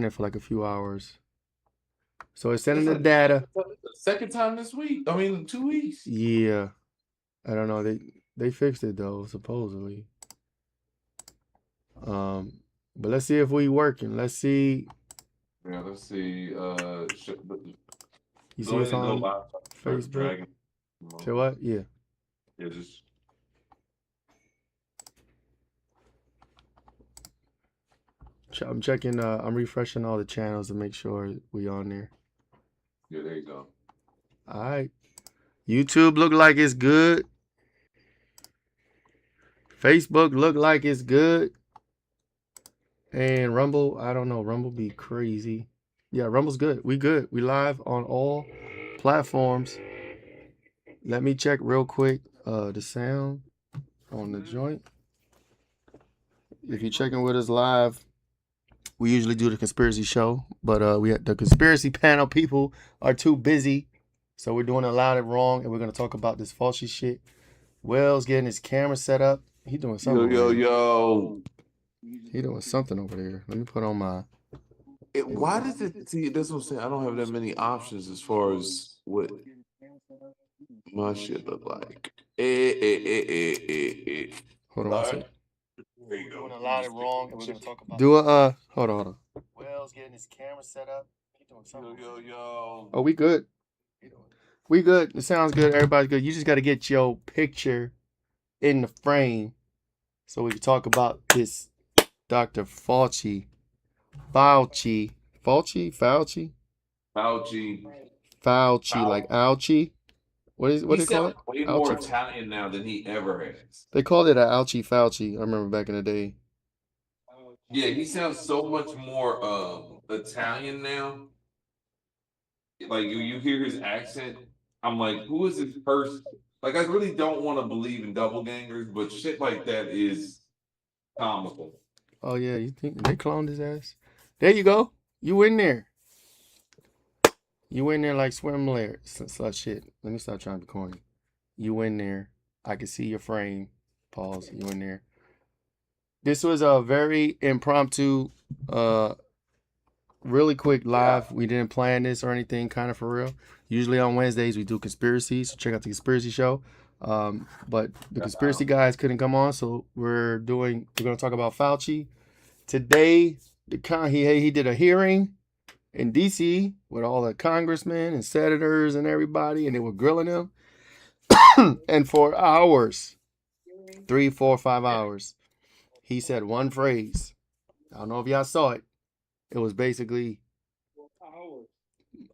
there for like a few hours. So it's sending the data. Second time this week. I mean, 2 weeks. Yeah. I don't know. They fixed it though, supposedly. But let's see if we working. Let's see. Yeah, let's see. You see Go us ahead and go on live. Start Facebook? dragging. Say what? Yeah. Yeah, just I'm checking. I'm refreshing all the channels to make sure we on there. yeah. There you go. All right. YouTube look like it's good. Facebook look like it's good. And Rumble, I don't know. Rumble be crazy. Yeah, Rumble's good. We good. We live on all platforms. Let me check real quick the sound on the joint. If you're checking with us live, we usually do the conspiracy show, but we had the conspiracy panel people are too busy, so we're doing a lot of wrong, and we're gonna talk about this Fauci shit. Will's getting his camera set up. He doing something over there. Yo. He doing something over there. Let me put on my. Why does it see? That's what I'm saying. I don't have that many options as far as what my shit look like. Hold on one second. There you go. Doing a lot of wrong, and we're gonna talk about. Do a hold on. Will's getting his camera set up. He doing something. Yo. Oh, we good. We good. It sounds good. Everybody's good. You just got to get your picture in the frame so we can talk about this Dr. Fauci. Fauci. Like ouchie. What He they call sounds it? way more Italian now than he ever has. They called it a ouchie Fauci. I remember back in the day. Yeah, he sounds so much more Italian now. Like you hear his accent, I'm like, who is this person? Like, I really don't want to believe in double gangers, but shit like that is comical. Oh yeah, you think they cloned his ass? There you go. You in there. You in there like swim layer. Such shit. Let me stop trying to be corny. You in there. I can see your frame. Pause. You in there. This was a very impromptu, really quick live. We didn't plan this or anything, kind of for real. Usually on Wednesdays we do conspiracies. So check out the conspiracy show. But the conspiracy guys couldn't come on, so we're gonna talk about Fauci today. He did a hearing in D.C. with all the congressmen and senators and everybody, and they were grilling him, and for hours, 3, 4, 5 hours, he said one phrase. I don't know if y'all saw it. It was basically,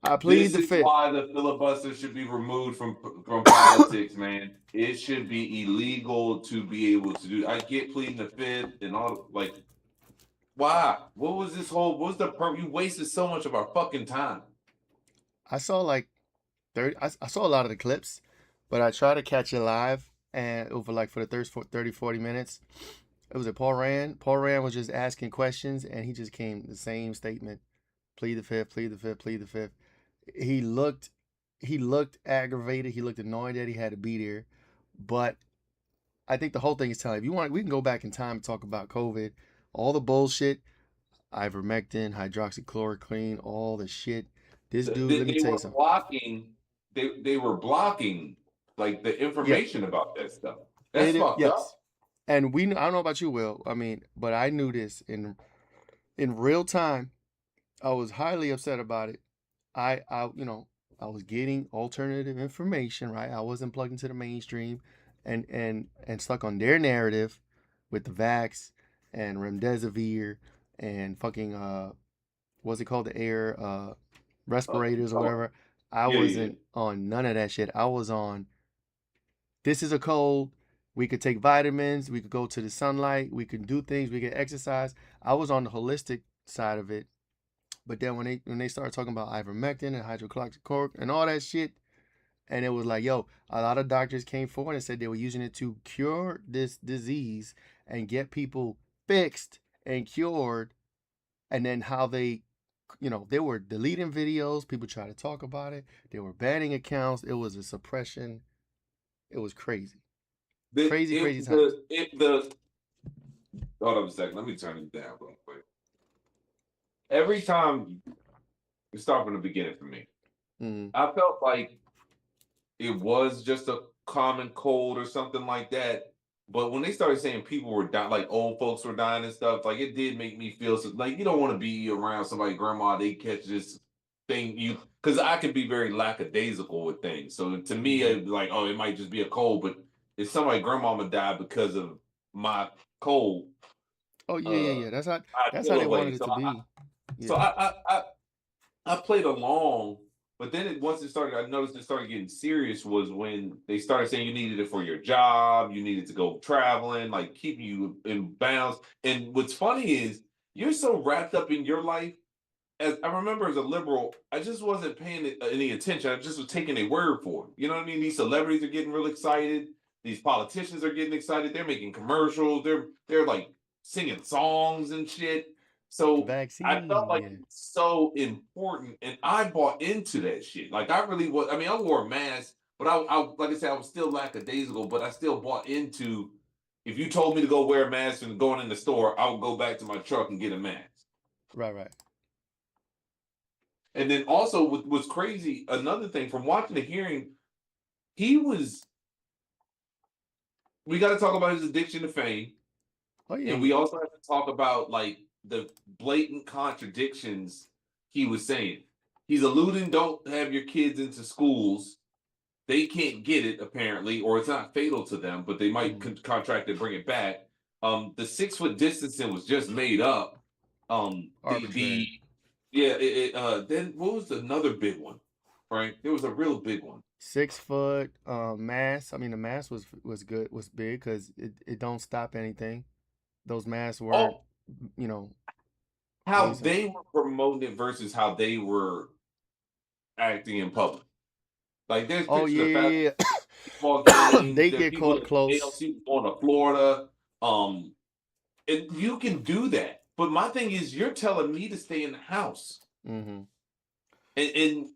I plead This the is fifth. why the filibuster should be removed from politics, man. It should be illegal to be able to do. I get pleading the fifth and all. Like, why? What was this whole? What was the purpose? You wasted so much of our fucking time. I saw like 30. I saw a lot of the clips, but I tried to catch it live, and over like for the 30, 40 minutes. It was a Paul Rand. Paul Rand was just asking questions, and he just came the same statement: plead the fifth, plead the fifth, plead the fifth. He looked, he looked aggravated. He looked annoyed that he had to be there, but I think the whole thing is telling. If you want, we can go back in time and talk about COVID, all the bullshit, ivermectin, hydroxychloroquine, all the shit. This dude, let me They tell you were something. blocking. They were blocking like the Yeah, information about that stuff. That's fucked yes, up. and I don't know about you, Will. I mean, but I knew this in real time. I was highly upset about it. I was getting alternative information, right? I wasn't plugged into the mainstream and stuck on their narrative with the vax and remdesivir and fucking what's it called, the air respirators or whatever. I Yeah. wasn't on none of that shit. I was on, this is a cold. We could take vitamins, we could go to the sunlight, we could do things, we could exercise. I was on the holistic side of it. But then when they started talking about ivermectin and hydroxychloroquine and all that shit, and it was like, yo, a lot of doctors came forward and said they were using it to cure this disease and get people fixed and cured. And then how they were deleting videos. People tried to talk about it. They were banning accounts. It was a suppression. It was crazy. Crazy times. Hold on a second. Let me turn it down real quick. every time we start from the beginning for me, Mm. I felt like it was just a common cold or something like that. But when they started saying people were dying, like old folks were dying and stuff, like it did make me feel so, like you don't want to be around somebody, grandma, they catch this thing. Because I can be very lackadaisical with things. So to me, Mm-hmm. it's like, oh, it might just be a cold. But if somebody, grandmama died because of my cold, Oh yeah, yeah, uh, yeah. That's how I that's how feel they away. wanted it to be. So Yeah. I played along, but then once it started, I noticed it started getting serious was when they started saying you needed it for your job, you needed to go traveling, like keeping you in bounds. And what's funny is you're so wrapped up in your life. As I remember as a liberal, I just wasn't paying any attention. I just was taking a word for it. You know what I mean? These celebrities are getting real excited. These politicians are getting excited. They're making commercials. They're like singing songs and shit. The So I felt vaccine, like yeah. it was so important, and I bought into that shit. Like I really was. I mean, I wore a mask, but I like I said, I was still lackadaisical, but I still bought into. If you told me to go wear a mask and going in the store, I would go back to my truck and get a mask. Right, right. And then also, what was crazy, another thing from watching the hearing, he was. We got to talk about his addiction to fame, Oh yeah, and yeah. we also have to talk about like the blatant contradictions he was saying. He's alluding, don't have your kids into schools. They can't get it apparently, or it's not fatal to them, but they might Mm-hmm. contract and bring it back. The 6 foot distancing was just made up. The Arbitrary. yeah, then what was another big one? Right, there was a real big one. 6 foot mask. I mean, the mask was good, was big because it don't stop anything. Those masks weren't, Oh, you know, what you how say? they were promoting it versus how they were acting in public. Like there's Oh pictures of yeah, basketball yeah. games. They There are get people caught at close. ALC going to Florida. Um, and you can do that. But my thing is, you're telling me to stay in the house, Mm-hmm. and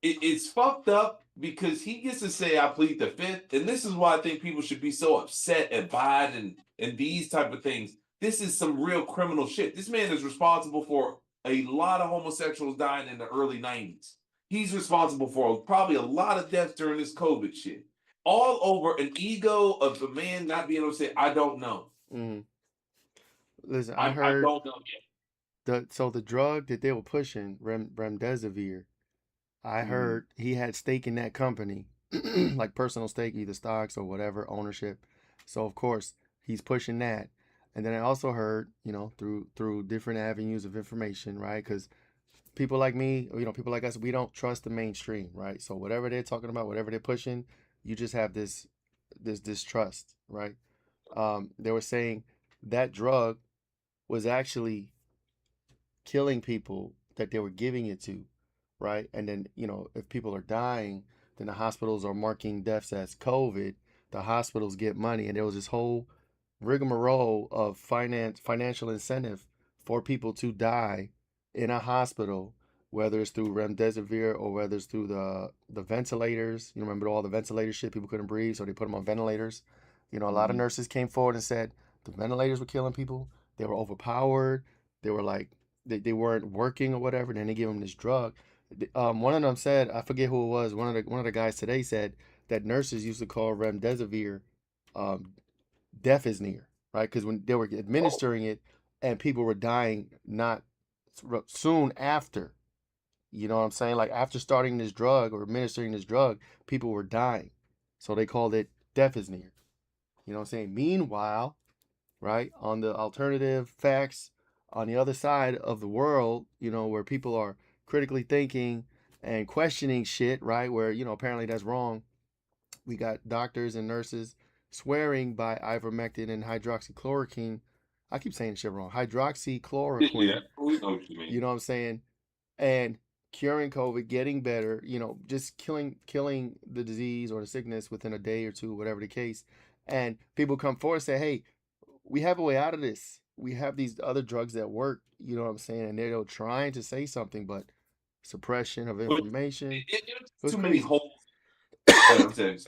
it's fucked up because he gets to say I plead the fifth, and this is why I think people should be so upset at Biden and these type of things. This is some real criminal shit. This man is responsible for a lot of homosexuals dying in the early 90s. He's responsible for probably a lot of deaths during this COVID shit. All over an ego of the man not being able to say, I don't know. Mm-hmm. Listen, I I heard don't know yet. the drug that they were pushing, remdesivir. I Mm, heard he had stake in that company, like personal stake, either stocks or whatever ownership. So of course he's pushing that. And then I also heard, through different avenues of information, right? Because people like me, people like us, we don't trust the mainstream, right? So whatever they're talking about, whatever they're pushing, you just have this distrust, right? They were saying that drug was actually killing people that they were giving it to, right? And then, if people are dying, then the hospitals are marking deaths as COVID. The hospitals get money, and there was this whole rigmarole of financial incentive for people to die in a hospital, whether it's through remdesivir or whether it's through the ventilators. You remember all the ventilator shit, people couldn't breathe, so they put them on ventilators. A lot of mhm. nurses came forward and said the ventilators were killing people. They were overpowered. They were like they weren't working or whatever. And then they gave them this drug. One of them said, I forget who it was. One of the guys today said that nurses used to call remdesivir um, death is near, right? Because when they were Oh, administering it, and people were dying not soon after. You know what I'm saying? Like after starting this drug or administering this drug, people were dying, so they called it death is near. You know what I'm saying? Meanwhile, right, on the alternative facts, on the other side of the world, where people are critically thinking and questioning shit, right, where apparently that's wrong. We got doctors and nurses swearing by ivermectin and hydroxychloroquine. I keep saying shit wrong. yeah, Hydroxychloroquine, we know what you you mean. know what I'm saying? And curing COVID, getting better, just killing the disease or the sickness within a day or two, whatever the case. And people come forward and say, "Hey, we have a way out of this. We have these other drugs that work." You know what I'm saying? And they're trying to say something, but suppression of But information. it's It was too many crazy. holes. Go ahead, I'm saying.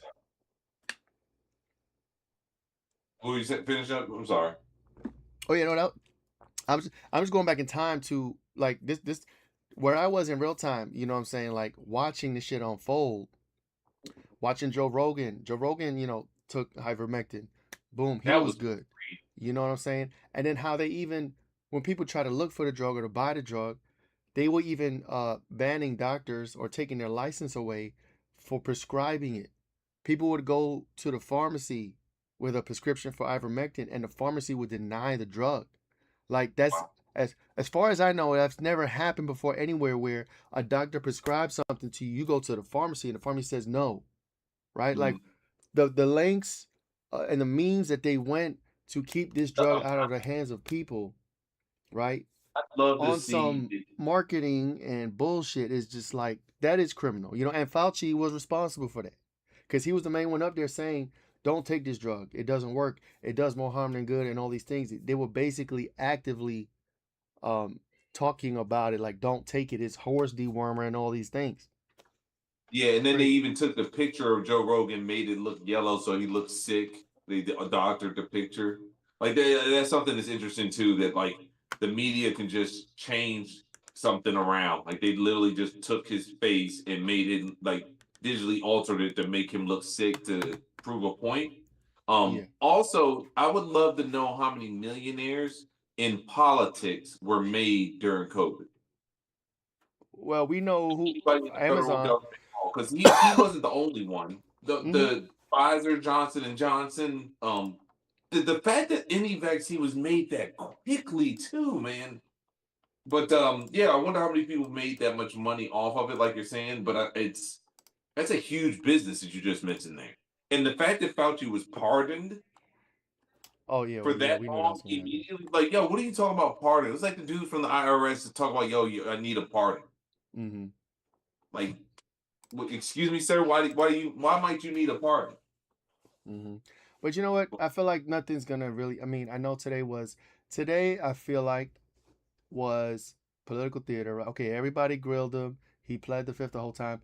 Will you finish up? I'm sorry. Oh yeah, no, I'm just going back in time to like this where I was in real time, you know what I'm saying, like watching the shit unfold, watching Joe Rogan. Joe Rogan, took ivermectin. Boom, he That was was good. great. You know what I'm saying? And then how they even when people try to look for the drug or to buy the drug, they were even banning doctors or taking their license away for prescribing it. People would go to the pharmacy with a prescription for ivermectin, and the pharmacy would deny the drug. Like that's Wow. as far as I know, that's never happened before anywhere where a doctor prescribes something to you. You go to the pharmacy and the pharmacy says no, right? Like Mhm. the lengths and the means that they went to keep this drug Um, out of the hands of people, right? I'd love to On see some it. marketing and bullshit is just like that is criminal, and Fauci was responsible for that because he was the main one up there saying, "Don't take this drug. It doesn't work. It does more harm than good," and all these things. They were basically actively um, talking about it, like, "Don't take it. It's horse dewormer and all these things." Yeah, and then they Crazy. even took the picture of Joe Rogan, made it look yellow, so he looked sick. They doctored the picture. Like that's something that's interesting too. That like the media can just change something around. Like they literally just took his face and made it like digitally altered it to make him look sick to prove a point. Yeah. Also, I would love to know how many millionaires in politics were made during COVID. Well, we know who Anybody in the federal Amazon. government because he wasn't the only one. The Hmm. the Pfizer, Johnson and Johnson, the fact that any vaccine was made that quickly too, man. But yeah, I wonder how many people made that much money off of it, like you're saying. But it's that's a huge business that you just mentioned there, and the fact that Fauci was pardoned Oh yeah, for well yeah, that we know long that's gonna happen. immediately, like yo, what are you talking about pardon? It's like the dude from the IRS to talk about I need a pardon. Hmm. Like, excuse me, sir, why might you need a pardon? Hmm. But you know what? I feel like nothing's gonna really. I mean, I know today. I feel like was political theater. Right? Okay, everybody grilled him. He pled the fifth the whole time.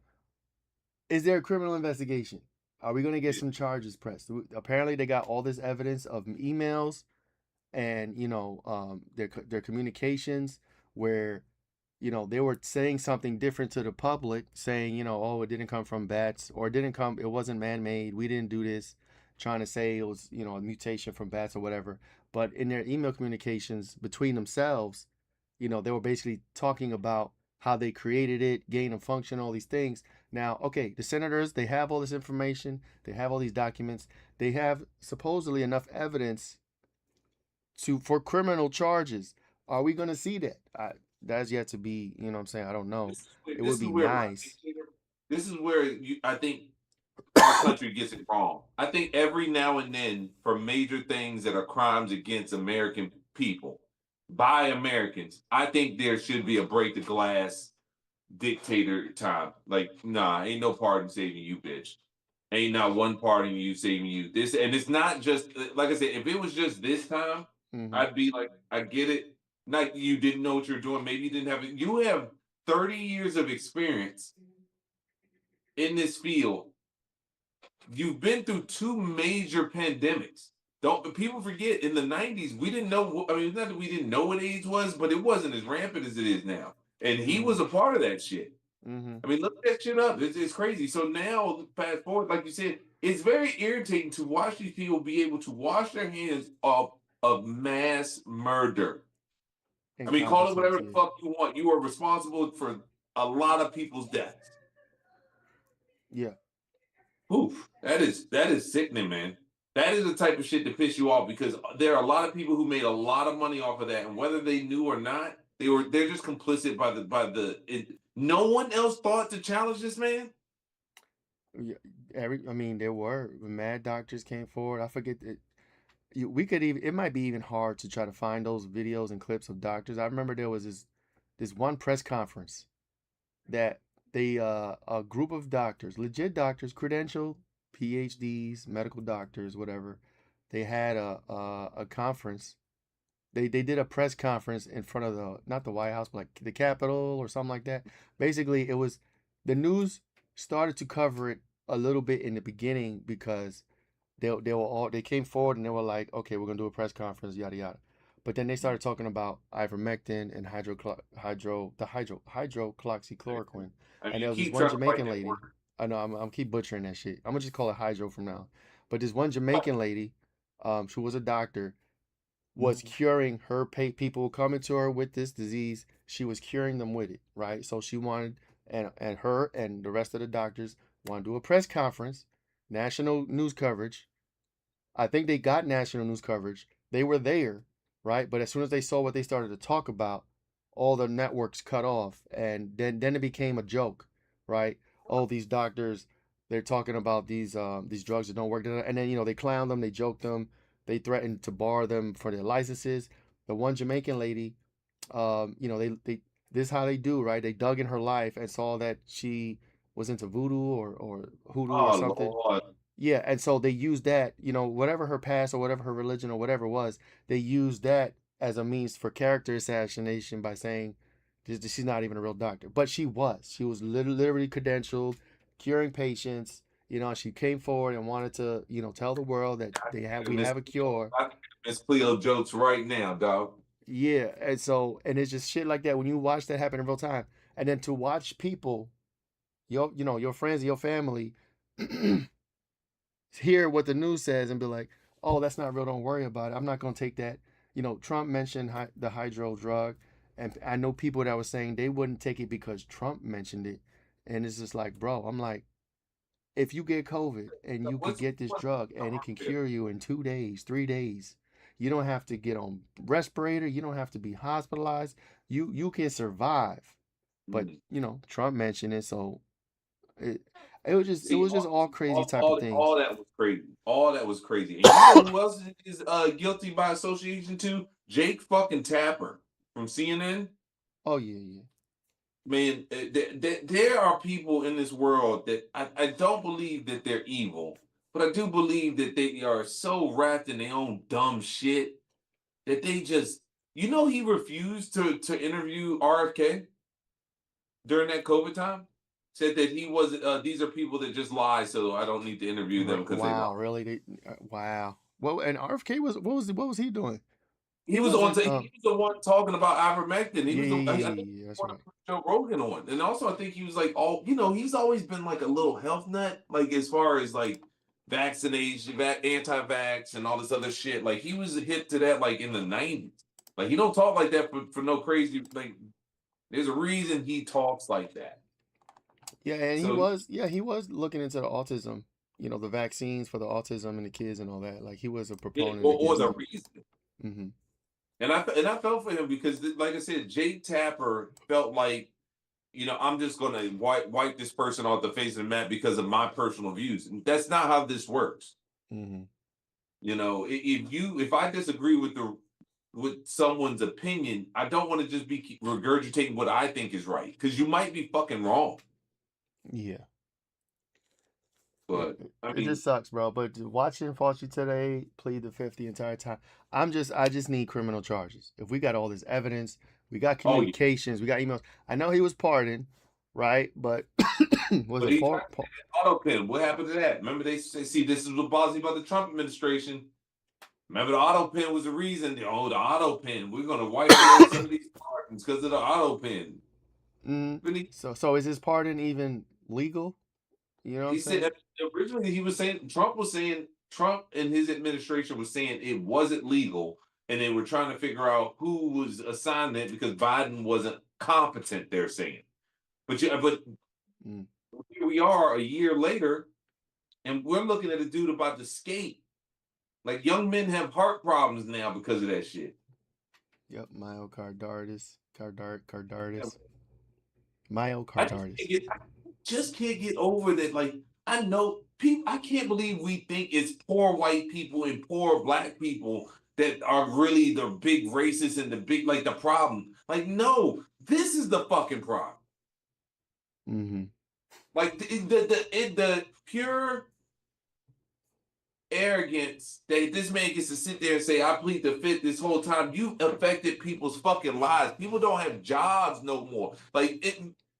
Is there a criminal investigation? Are we gonna get some charges pressed? Apparently, they got all this evidence of emails and their communications where they were saying something different to the public, saying, oh, it didn't come from bats, or it wasn't man-made, we didn't do this, trying to say it was, a mutation from bats or whatever. But in their email communications between themselves, they were basically talking about how they created it, gain and function, all these things. Now, okay, the senators, they have all this information, they have all these documents, they have supposedly enough evidence for criminal charges. Are we going to see that? That's yet to be. You know what I'm saying? I don't know. It would This is be where my nice. dictator. This is where I think our country gets it wrong. I think every now and then, for major things that are crimes against American people by Americans, I think there should be a break the glass dictator time. Like, nah, ain't no pardon saving you, bitch. Ain't not one pardon you saving you. This and it's not just like I said. If it was just this time, Hmm. I'd be like, I get it. Not you didn't know what you're doing. Maybe you didn't have it. You have 30 years of experience in this field. You've been through two major pandemics. Don't people forget in the 90s, we didn't know. I mean, it's not that we didn't know what AIDS was, but it wasn't as rampant as it is now. And he Hmm. was a part of that shit. Hmm. I mean, look that shit up. It's crazy. So now, fast forward, like you said, it's very irritating to watch these people be able to wash their hands off of mass murder. I mean, call it Incompetence. whatever the Yeah. fuck you want. You are responsible for a lot of people's deaths. Yeah. Oof, that is sickening, man. That is the type of shit that piss you off because there are a lot of people who made a lot of money off of that, and whether they knew or not, they're just complicit no one else thought to challenge this man. Yeah. I mean, there were mad doctors came forward. I forget that. We could even. It might be even hard to try to find those videos and clips of doctors. I remember there was this one press conference that a group of doctors, legit doctors, credentialed PhDs, medical doctors, whatever, they had a conference. They did a press conference in front of the not the White House, but like the Capitol or something like that. Basically, it was the news started to cover it a little bit in the beginning because they came forward and they were like, okay, we're gonna do a press conference, yada yada. But then they started talking about ivermectin and hydroxychloroquine. I And mean, there you was this keep one trying to fight Jamaican that lady. word. I know I'm keep butchering that shit. I'm gonna just call it hydro from now. But this one Jamaican lady, who was a doctor, was Mhm. curing her people coming to her with this disease. She was curing them with it, right? So she wanted, and her and the rest of the doctors want to do a press conference, national news coverage. I think they got national news coverage. They were there, right? But as soon as they saw what they started to talk about, all the networks cut off, and then it became a joke, right? Oh, these doctors, they're talking about these drugs that don't work, and then they clown them, they joke them, they threatened to bar them for their licenses. The one Jamaican lady, they this is how they do, right? They dug in her life and saw that she was into voodoo or hoodoo or Oh something. Lord. Yeah, and so they used that, whatever her past or whatever her religion or whatever it was, they used that as a means for character assassination by saying she's not even a real doctor. But she was. She was literally credentialed, curing patients. She came forward and wanted to, tell the world that we Miss have a cure. Miss Cleo jokes right now, dog. Yeah, and it's just shit like that when you watch that happen in real time, and then to watch people, your friends and your family hear what the news says and be like, "Oh, that's not real. Don't worry about it. I'm not gonna take that." Trump mentioned the hydro drug, and I know people that were saying they wouldn't take it because Trump mentioned it, and it's just like, bro, I'm like, if you get COVID and you could get this What's drug the and it harm can there? cure you in 2 days, 3 days, you don't have to get on respirator, you don't have to be hospitalized, you can survive. But Mm. Trump mentioned it, so it it See, was just all crazy type of all things. that was crazy. All that was crazy. And you know who else is guilty by association too? Jake fucking Tapper from CNN. Oh yeah, yeah. Man, there are people in this world that I don't believe that they're evil, but I do believe that they are so wrapped in their own dumb shit that they just, he refused to interview RFK during that COVID time. Said that he wasn't. These are people that just lie, so I don't need to interview them because they lie. Wow, really? Wow. Well, and RFK was what was he doing? He He was on. wasn't. He was the one talking about ivermectin. He Yeah, was yeah, the. yeah, I think yeah, yeah, that's one right. Joe Rogan on, and also I think he was like all. He's always been like a little health nut, like as far as like vaccination, anti-vax, and all this other shit. Like he was hip to that, like in the '90s. Like he don't talk like that for no crazy. Like there's a reason he talks like that. Yeah, and So he was looking into the autism, the vaccines for the autism and the kids and all that. Like he was a yeah, proponent or against the it. reason. Mm-hmm. And I felt for him because, like I said, Jake Tapper felt like, I'm just going to wipe this person off the face of the map because of my personal views. And that's not how this works. Mm-hmm. If I disagree with someone's opinion, I don't want to just be regurgitating what I think is right because you might be fucking wrong. Yeah. But I It mean, just sucks, bro. But watching Fauci today plead the fifth the entire time, I just need criminal charges. If we got all this evidence, we got oh yeah, communications, we got emails. I know he was pardoned, right? But was but it he tried Paul? to take that auto pen. What happened to that? Remember they say, see, this is what bothers me about the Trump administration. Remember, the auto pen was the reason. Oh, the auto pen. We're gonna wipe away some of these pardons because of the auto pen. Really, So is his pardon even legal? You know what I'm he saying? said originally he was saying Trump and his administration was saying it wasn't legal, and they were trying to figure out who was assigned it because Biden wasn't competent. They're saying, but Mm, here we are a year later, and we're looking at a dude about to skate. Like young men have heart problems now because of that shit. yep, Yeah, carditis, I just can't myocarditis. get over that. Like I know people, I can't believe we think it's poor white people and poor black people that are really the big racists and the big like the problem. Like no, this is the fucking problem. Mm-hmm. Like the pure arrogance that this man gets to sit there and say, I plead the fifth this whole time. You've affected people's fucking lives. People don't have jobs no more.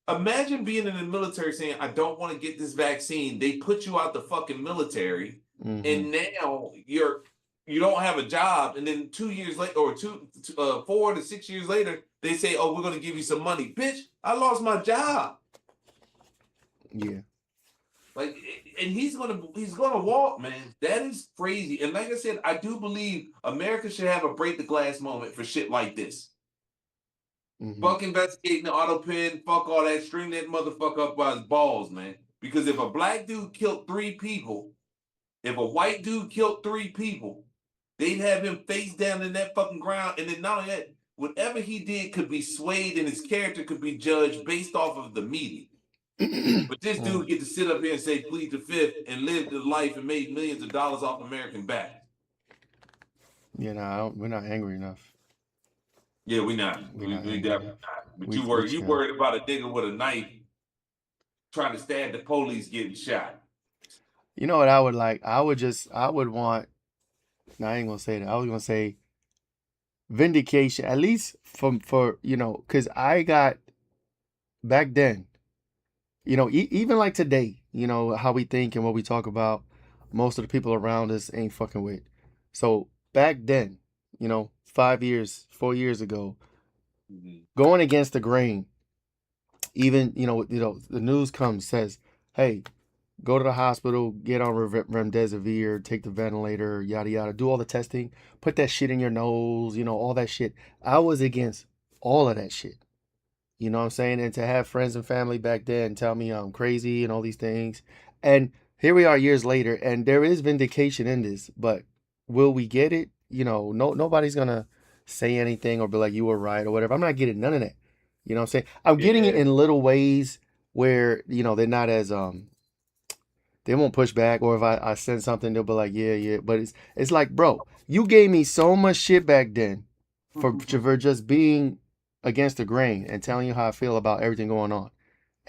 Imagine being in the military saying, I don't want to get this vaccine. They put you out the fucking military, Mm-hmm. and now you're you don't have a job, and then 2 years later, or 4 to 6 years later, they say, "Oh, we're going to give you some money." Bitch, I lost my job. Yeah. Like, and he's gonna walk, man. That is crazy. And like I said, I do believe America should have a break the glass moment for shit like this. Hmm. Fuck investigating the auto pen. Fuck all that. String that motherfucker up by his balls, man. Because if a black dude killed 3 people, if a white dude killed 3 people, they'd have him face down in that fucking ground. And then not only that, whatever he did could be swayed and his character could be judged based off of the media. But this dude get to sit up here and say plead the fifth and live the life and made millions of dollars off American backs. Yeah, no, we're not angry enough. Yeah, we not. We're We, not we angry definitely enough. not. But We you chill. worried about a nigga with a knife trying to stab the police getting shot. You know what I would like? I would want. No, I ain't gonna say that. I was gonna say vindication, at least from for because I got back then. Even like today, how we think and what we talk about. Most of the people around us ain't fucking with. So back then, 5 years, 4 years ago, Mhm. going against the grain. Even the news comes says, "Hey, go to the hospital, get on remdesivir, take the ventilator, yada yada, do all the testing, put that shit in your nose, all that shit." I was against all of that shit. You know what I'm saying? And to have friends and family back then tell me I'm crazy and all these things. And here we are years later, and there is vindication in this, but will we get it? Nobody's gonna say anything or be like, you were right or whatever. I'm not getting none of that. You know what I'm saying? I'm getting it Yeah, in little ways where, they're not as they won't push back, or if I send something, they'll be like, yeah, yeah. But it's like, bro, you gave me so much shit back then for just being against the grain and telling you how I feel about everything going on.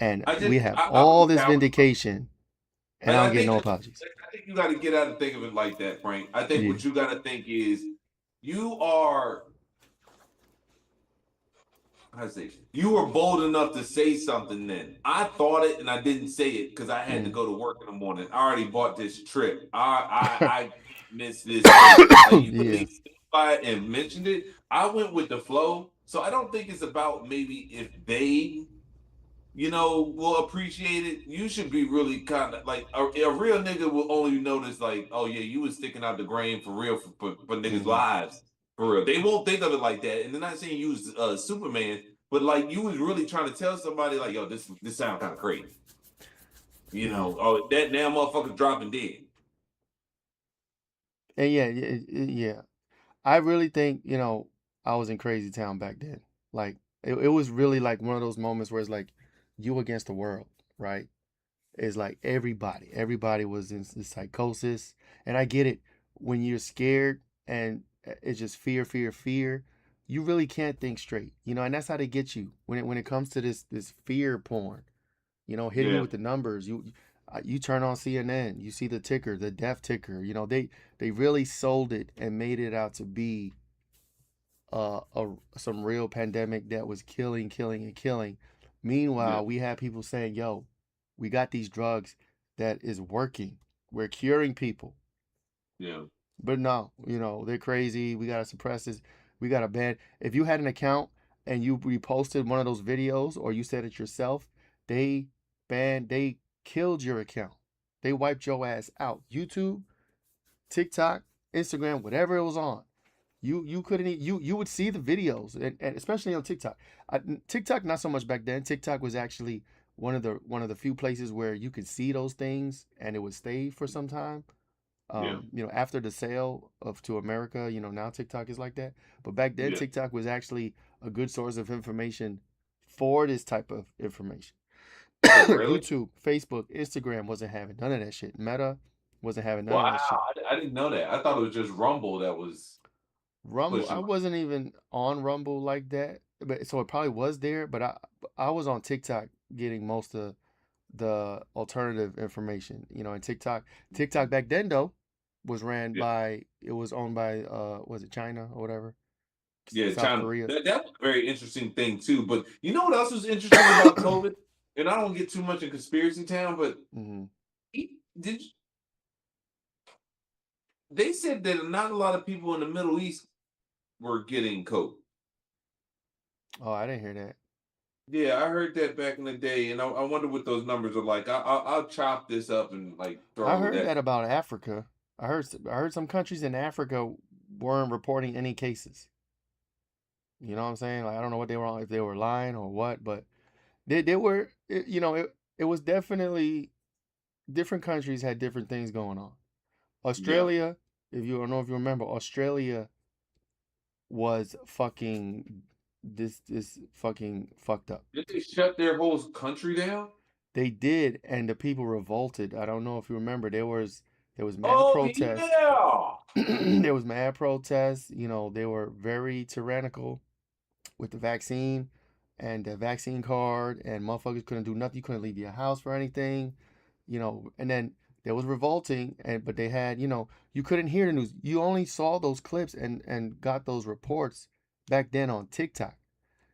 And we have I all believe this Howard. vindication, and I don't get no apologies. I think you got to get out and think of it like that, Frank. I think Yeah. what you got to think is you are I say you were bold enough to say something then. I thought it and I didn't say it because I had to Mm. go to work in the morning. I already bought this trip. I can't miss this thing. Like you at Yeah. least by it and mentioned it. I went with the flow. So I don't think it's about maybe if they will appreciate it. You should be really kind of like a real nigga will only notice like, oh yeah, you was sticking out the grain for real for niggas' Hmm. lives for real. They won't think of it like that, and they're not saying you was Superman, but like you was really trying to tell somebody like, yo, this sound kind of crazy. Yeah. Oh that damn motherfucker dropping dead. And yeah, yeah, yeah. I really think, I was in crazy town back then. Like it was really like one of those moments where it's like you against the world, right? It's like everybody was in psychosis. And I get it. When you're scared and it's just fear, fear, fear, you really can't think straight. And that's how they get you when it comes to this fear porn. Hitting you Yeah, with the numbers. You turn on CNN, you see the ticker, the death ticker. They really sold it and made it out to be some real pandemic that was killing, killing, and killing. yeah, Meanwhile, we had people saying, "Yo, we got these drugs that is working. We're curing people." yeah, But no, they're crazy. We gotta suppress this. We gotta ban. If you had an account and you reposted one of those videos or you said it yourself, they they killed your account. They wiped your ass out. YouTube, TikTok, Instagram, whatever it was on. You couldn't you would see the videos and especially on TikTok. TikTok not so much back then. TikTok was actually one of the few places where you could see those things and it would stay for some time. yeah, After the sale of to America, now TikTok is like that. But back then yeah. TikTok was actually a good source of information for this type of information. Oh really? YouTube, Facebook, Instagram wasn't having none of that shit. Meta wasn't having none Wow, of that shit. I didn't know that. I thought it was just Rumble that was Rumble, I pushing. wasn't even on Rumble like that, but so it probably was there. But I was on TikTok getting most of the alternative information. And TikTok back then though was ran Yeah. by it was owned by was it China or whatever, Yeah, South China. Korea. That was a very interesting thing too. But you know what else was interesting about COVID? And I don't get too much in conspiracy town, but Hmm. did they said that not a lot of people in the Middle East were getting COVID. Oh, I didn't hear that. Yeah, I heard that back in the day, and I wonder what those numbers are like. I'll chop this up and like I throw heard that. that about Africa. I heard some countries in Africa weren't reporting any cases. You know what I'm saying? Like I don't know what they were on, if they were lying or what, but they were. It was definitely different countries had different things going on. Yeah, Australia, if you don't know if you remember, Australia was fucking this fucking fucked up. did they shut their whole country down? They did, and the people revolted. I don't know if you remember. There was mad Oh protests. yeah. There was mad protests. They were very tyrannical with the vaccine and the vaccine card, and motherfuckers couldn't do nothing. You couldn't leave your house for anything. And then there was revolting, but they had, you couldn't hear the news. You only saw those clips and got those reports back then on TikTok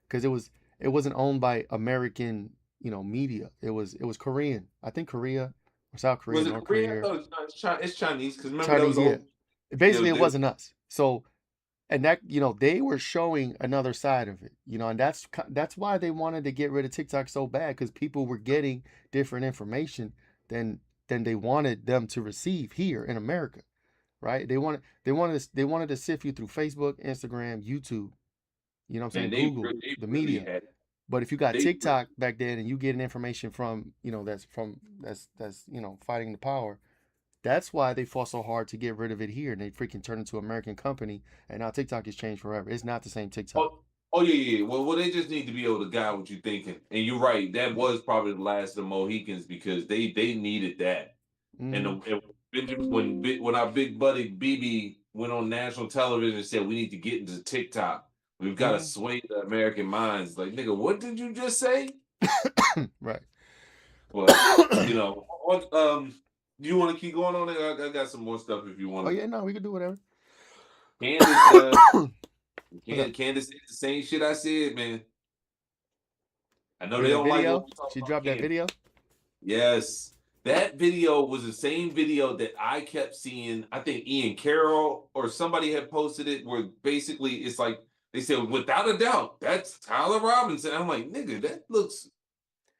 because it wasn't owned by American, media. It was Korean. I think Korea or South Korea, Was it North Korea? I Korea, thought it's Chinese because remember that was Chinese. the Yeah, whole. Yeah, basically it wasn't us. So and that they were showing another side of it, and that's why they wanted to get rid of TikTok so bad because people were getting different information than they wanted them to receive here in America, right? They wanted to sift you through Facebook, Instagram, YouTube, you know what I'm man, saying, Google, they the really media. had But if you got they TikTok back then and you getting information from that's fighting the power, that's why they fought so hard to get rid of it here, and they freaking turned into an American company. And now TikTok has changed forever. It's not the same TikTok. oh, oh yeah, yeah. Well, they just need to be able to guide what you're thinking. And you're right. That was probably the last of the Mohicans because they needed that. And, Mm-hmm. when our big buddy BB went on national television and said we need to get into TikTok, we've got to Mm-hmm. sway the American minds. Like nigga, what did you just say? Right. But do you want to keep going on it? I got some more stuff if you Oh want to. yeah, no, we can do whatever. Candace, What's up? Candace said the same shit I said, man. I know Yeah, they that don't like when video. we talk She about dropped that Candace. video. Yes. That video was the same video that I kept seeing. I think Ian Carroll or somebody had posted it where basically it's like they said, without a doubt, that's Tyler Robinson. I'm like, nigga, that looks.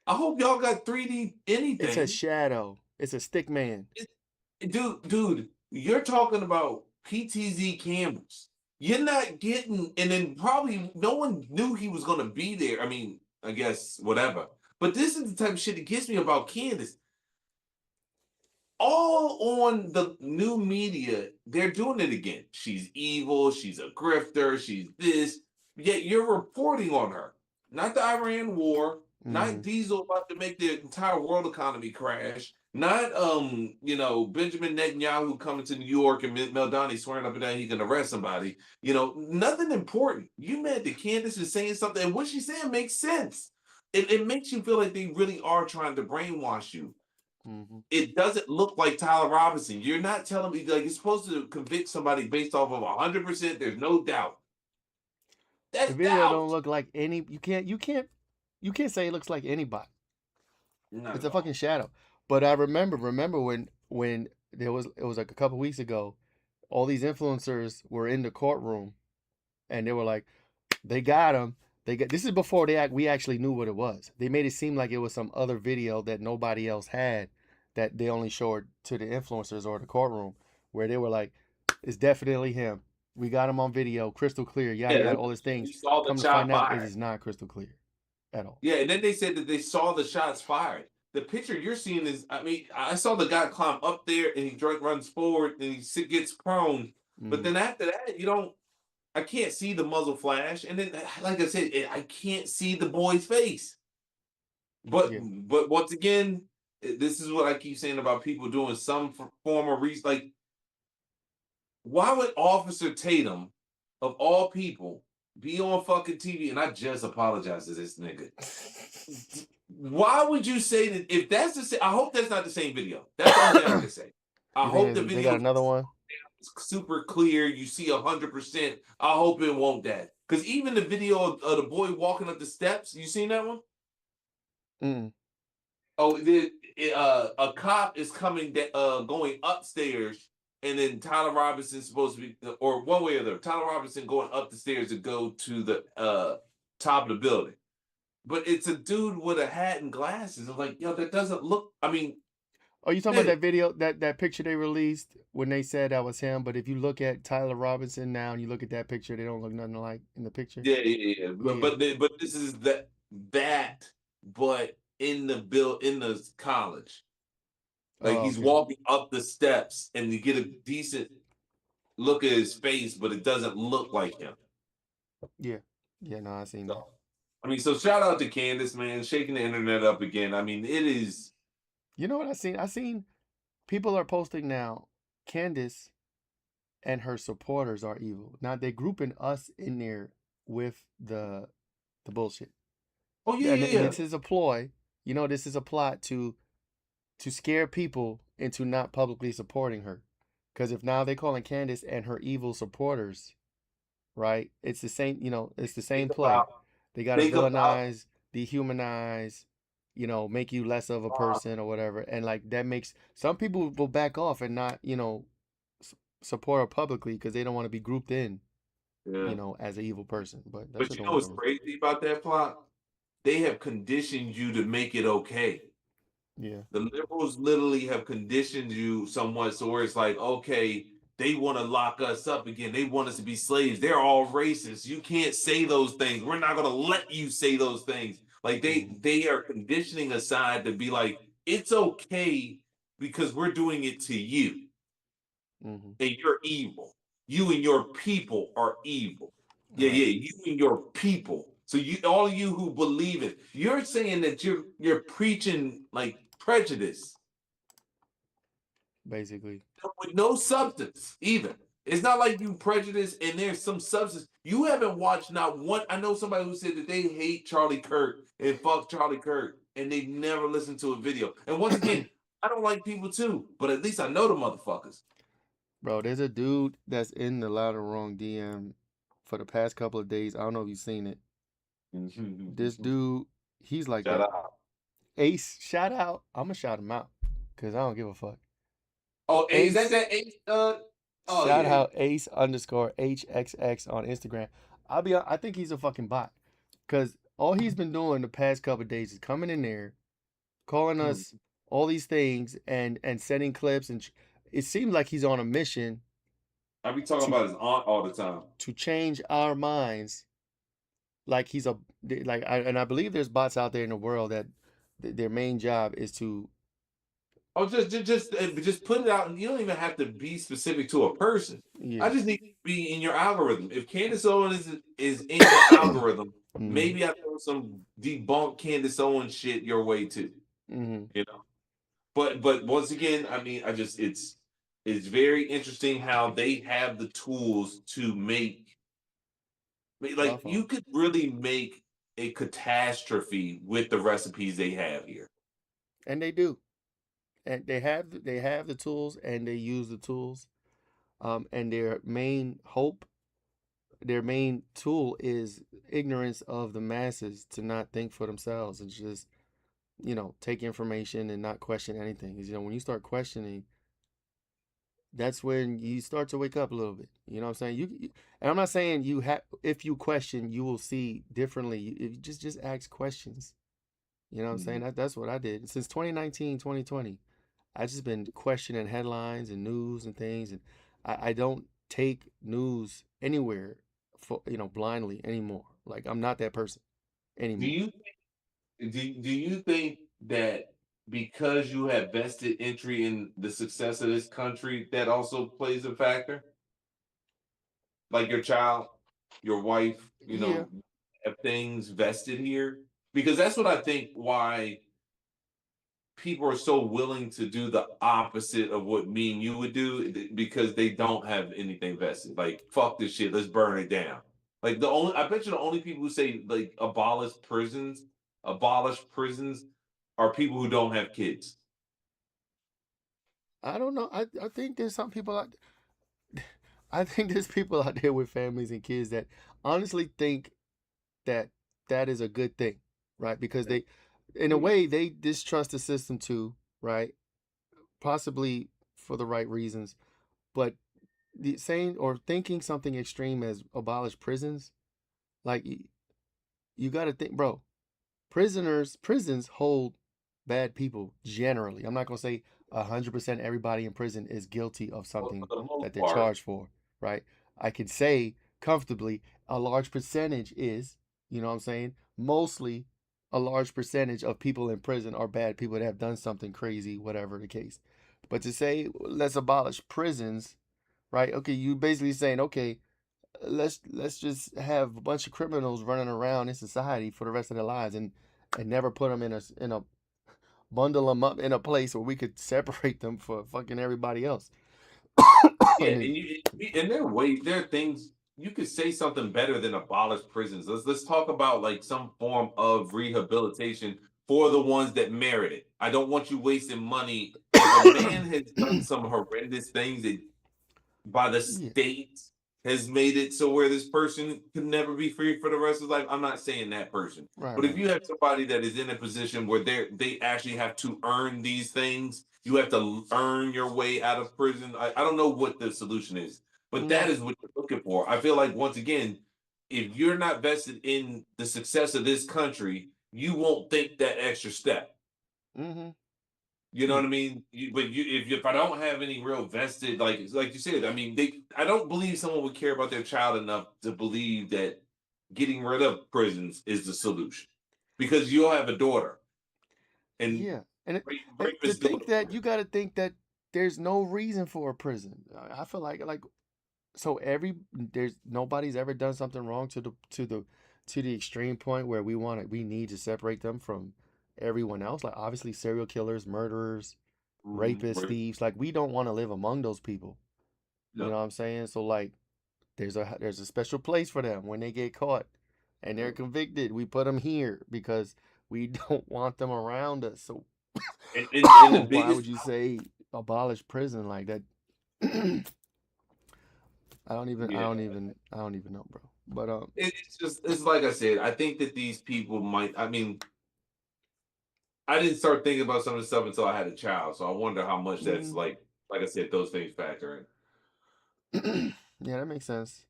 I hope y'all got 3D It's a anything. shadow. It's a stick man. Dude, you're talking about PTZ cameras. You're not getting, and then probably no one knew he was going to be there. I mean, I guess whatever. But this is the type of shit that gets me about Candace. All on the new media, they're doing it again. She's evil, she's a grifter, she's this. Yet you're reporting on her. Not the Iran war, Mm-hmm. not Diesel about to make the entire world economy crash, not Benjamin Netanyahu coming to New York and Meldani swearing up and down he can arrest somebody. Nothing important. You mad that Candace is saying something, and what she's saying makes sense. It makes you feel like they really are trying to brainwash you. Mm-hmm. It doesn't look like Tyler Robinson. You're not telling me like you're supposed to convict somebody based off of 100%. There's no doubt. The That's video doubt. don't look like any. You can't say it looks like anybody. Not It's at a fucking all. shadow. But I remember when it was like a couple weeks ago, all these influencers were in the courtroom and they were like, they got him. This is before we actually knew what it was. They made it seem like it was some other video that nobody else had that they only showed to the influencers or the courtroom where they were like, it's definitely him. We got him on video, crystal clear, yada Yeah, yada, all these we things. saw the Come to shot find out, it fired. is not crystal clear at all. Yeah, and then they said that they saw the shots fired. The picture you're seeing is, I mean, I saw the guy climb up there and he runs forward and he gets prone. But Mm-hmm. then after that, you don't. I can't see the muzzle flash, and then, like I said, I can't see the boy's face. But Yeah. once again, this is what I keep saying about people doing some form of research. Like, why would Officer Tatum, of all people, be on fucking TV? And I just apologize to this nigga. Why would you say that? If that's the same, I hope that's not the same video. That's the only thing I can say. I You hope the think they got video another one? is super clear. You see 100%. I hope it won't that. Because even the video of the boy walking up the steps, you seen that one? Mm. Oh, a cop is coming, going upstairs, and then Tyler Robinson's supposed to be, or one way or the other, Tyler Robinson going up the stairs to go to the top of the building. But it's a dude with a hat and glasses. I'm like, yo, that doesn't look. I mean, Oh, you talking about nigga, that video, that picture they released when they said that was him? But if you look at Tyler Robinson now and you look at that picture, they don't look nothing alike in the picture. yeah, yeah, yeah. Yeah. But this is that, but in the in the college, like Oh, he's okay. walking up the steps, and you get a decent look at his face, but it doesn't look like him. Yeah. Yeah. No, I seen that. So, I mean, so shout out to Candace, man, shaking the internet up again. I mean, it is. You know what I seen? I seen people are posting now. Candace and her supporters are evil. Now they grouping us in there with the bullshit. Oh yeah, And yeah, this is a ploy. You know, this is a plot to scare people into not publicly supporting her. Because if now they calling Candace and her evil supporters, right? It's the same, it's the same think play. about They got to think about villainize, dehumanize, make you less of a person or whatever. And like that makes some people will back off and not, support her publicly because they don't want to be grouped in, yeah. as an evil person. But that But shit you don't know work what's no more. crazy about that plot? They have conditioned you to make it okay. Yeah. The liberals literally have conditioned you somewhat, so where it's like, okay, they want to lock us up again. They want us to be slaves. They're all racist. You can't say those things. We're not going to let you say those things. Like Mm-hmm. they are conditioning aside to be like, it's okay because we're doing it to you, Mm-hmm. and you're evil. You and your people are evil. Yeah, Right. yeah, you and your people. So you, all you who believe it, you're saying that you're preaching like prejudice Basically. with no substance, even. It's not like you prejudice and there's some substance. You haven't watched not one. I know somebody who said that they hate Charlie Kirk and fuck Charlie Kirk, and they've never listened to a video. And once again, I don't like people too, but at least I know the motherfuckers. Bro, there's a dude that's in the Loud and Wrong DM for the past couple of days. I don't know if you've seen it. This dude, he's like Shout that. out. Ace, shout out. I'm gonna shout him out because I don't give a fuck. Oh, hey, is that Ace, that Ace? Oh shout yeah. out Ace underscore HXX on Instagram. I think he's a fucking bot because all he's been doing the past couple of days is coming in there, calling Hmm. us all these things and sending clips it seems like he's on a mission I be talking to about his aunt all the time. change our minds like he's a and I believe there's bots out there in the world that their main job is to Oh, just put it out, and you don't even have to be specific to a person. I yeah. just need to be in your algorithm. If Candace Owens is in your algorithm, Hmm. maybe I throw some debunk Candace Owens shit your way too. Hmm. You know, but once again, I mean, it's very interesting how they have the tools to make like Buffalo. you could really make a catastrophe with the recipes they have here. And they do. And they have the tools and they use the tools. And their main tool is ignorance of the masses to not think for themselves and just, take information and not question anything. 'Cause, when you start questioning, that's when you start to wake up a little bit. You know what I'm saying? And I'm not saying you have if you question, you will see differently. If you just ask questions. You know what I'm saying? Mhm. That's what I did. Since 2019, 2020. I just been questioning headlines and news and things, and I don't take news anywhere for blindly anymore. Like I'm not that person Do anymore. you do you think that because you have vested entry in the success of this country, that also plays a factor? Like your child, your wife, Yeah, have things vested here? Because that's what I think why people are so willing to do the opposite of what me and you would do because they don't have anything vested. Like, fuck this shit, let's burn it down. Like I bet you the only people who say like abolish prisons are people who don't have kids. I don't know. I think there's some people out. I think there's people out there with families and kids that honestly think that that is a good thing, right? Because in a way, they distrust the system too, right? Possibly for the right reasons. But the saying or thinking something extreme as abolish prisons, like you got to think, bro. Prisons hold bad people generally. I'm not gonna say 100% everybody in prison is guilty of for something the most that they're part. charged for, right? I could say comfortably a large percentage is, you know what I'm saying? Mostly a large percentage of people in prison are bad people that have done something crazy, whatever the case. But to say let's abolish prisons, right? Okay, you basically saying, okay, let's just have a bunch of criminals running around in society for the rest of their lives and never put them in a bundle them up in a place where we could separate them for fucking everybody else. Yeah, and it, and and there are ways, there are things you could say something better than abolish prisons. Let's talk about like some form of rehabilitation for the ones that merit it. I don't want you wasting money. If a man has done some horrendous things that by the yeah, state has made it so where this person can never be free for the rest of his life. I'm not saying that person. right, But right, if right. you have somebody that is in a position where they actually have to earn these things, you have to earn your way out of prison. I don't know what the solution is, but that No. is what you're looking for. I feel like once again, if you're not vested in the success of this country, you won't think that extra step. Mm-hmm. You know Yeah. what I mean? But if I don't have any real vested, like you said, I mean, I don't believe someone would care about their child enough to believe that getting rid of prisons is the solution, because you'll have a daughter and Yeah. And to rapists go think to that prison. you got to think that there's no reason for a prison. I feel like so there's nobody's ever done something wrong to the extreme point where we need to separate them from everyone else. Like obviously serial killers, murderers, rapists, Right. thieves. Like we don't want to live among those people. You know No. what I'm saying? So like there's a special place for them when they get caught and they're convicted. We put them here because we don't want them around us. So And the why would biggest, you say abolish prison like that? I yeah, I don't even know, bro. But it's just it's like I said. I think that these people might. I mean, I didn't start thinking about some of this stuff until I had a child, so I wonder how much that's mm, like I said, those things factor in. yeah, that makes sense.